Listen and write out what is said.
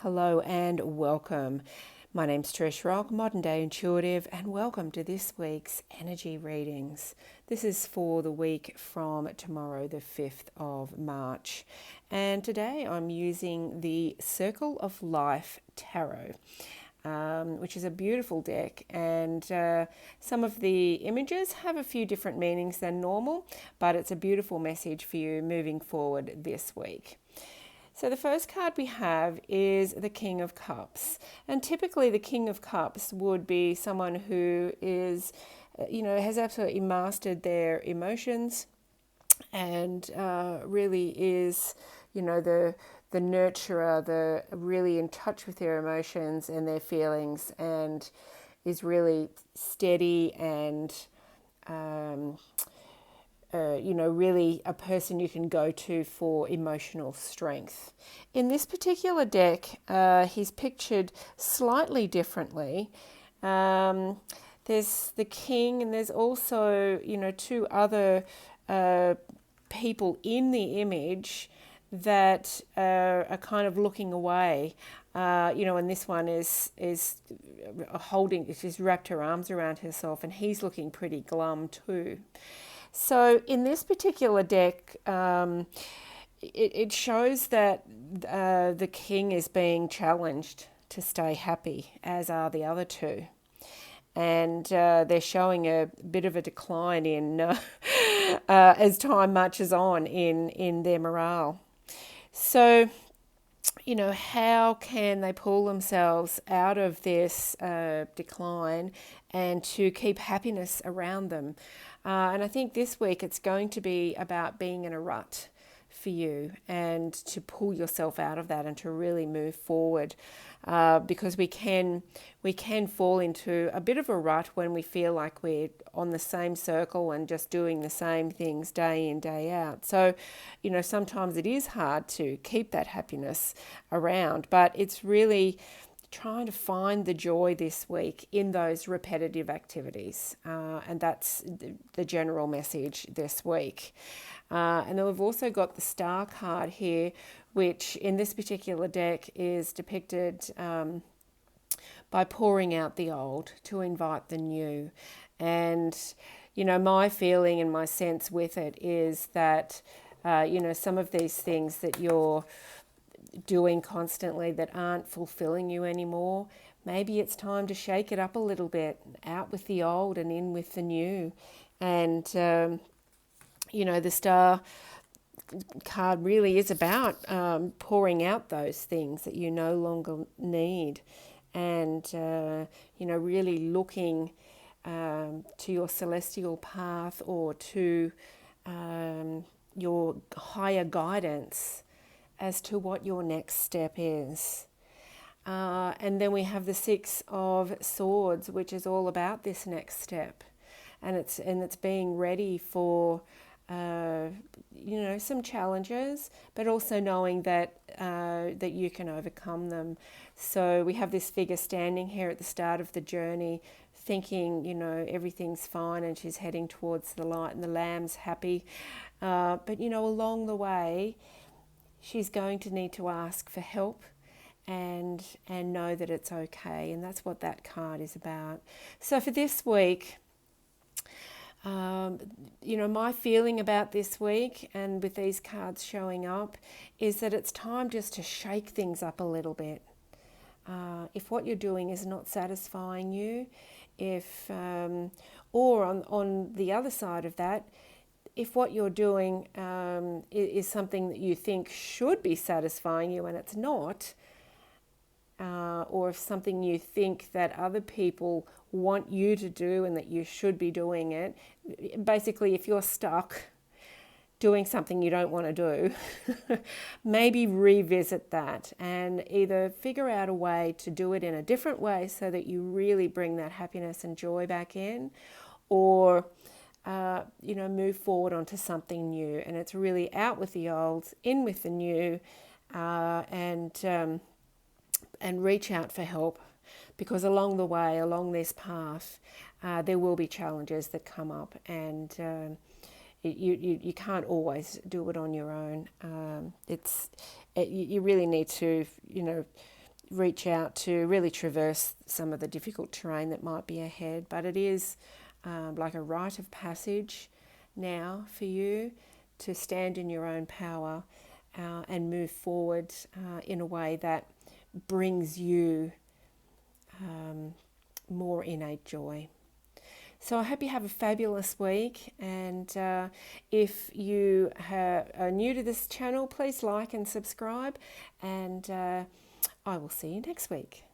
Hello and welcome. My name's Trish Rock, Modern Day Intuitive, and welcome to this week's energy readings. This is for the week from tomorrow, the 5th of March. And today I'm using the Circle of Life Tarot, which is a beautiful deck. And some of the images have a few different meanings than normal, but it's a beautiful message for you moving forward this week. So the first card we have is the King of Cups. And typically the King of Cups would be someone who is, has absolutely mastered their emotions and really is, the nurturer, the really in touch with their emotions and their feelings, and is really steady and really a person you can go to for emotional strength. In this particular deck, he's pictured slightly differently. There's the king, and there's also, two other people in the image that are kind of looking away. And this one is holding, she's wrapped her arms around herself, and he's looking pretty glum too. So in this particular deck, it shows that the king is being challenged to stay happy, as are the other two. And they're showing a bit of a decline in as time marches on in their morale. So, how can they pull themselves out of this decline and to keep happiness around them? And I think this week it's going to be about being in a rut for you and to pull yourself out of that and to really move forward, because we can fall into a bit of a rut when we feel like we're on the same circle and just doing the same things day in, day out. So, sometimes it is hard to keep that happiness around, but it's really trying to find the joy this week in those repetitive activities. And that's the general message this week. And then we've also got the Star card here, which in this particular deck is depicted by pouring out the old to invite the new. And, my feeling and my sense with it is that, some of these things that you're doing constantly that aren't fulfilling you anymore, maybe it's time to shake it up a little bit, out with the old and in with the new. And the Star card really is about pouring out those things that you no longer need, and really looking to your celestial path or to your higher guidance as to what your next step is. And then we have the Six of Swords, which is all about this next step, and it's being ready for some challenges, but also knowing that that you can overcome them. So we have this figure standing here at the start of the journey, thinking everything's fine, and she's heading towards the light, and the lamb's happy, but along the way she's going to need to ask for help and know that it's okay. And that's what that card is about. So for this week, my feeling about this week and with these cards showing up is that it's time just to shake things up a little bit. If what you're doing is not satisfying you, or on the other side of that, if what you're doing is something that you think should be satisfying you and it's not, or if something you think that other people want you to do and that you should be doing it, basically if you're stuck doing something you don't want to do, maybe revisit that and either figure out a way to do it in a different way so that you really bring that happiness and joy back in, or move forward onto something new. And it's really out with the old, in with the new, and reach out for help, because along the way, along this path, there will be challenges that come up, and you can't always do it on your own. You really need to reach out to really traverse some of the difficult terrain that might be ahead. But it is like a rite of passage now for you to stand in your own power and move forward in a way that brings you more innate joy. So I hope you have a fabulous week, and if you are new to this channel, please like and subscribe, and I will see you next week.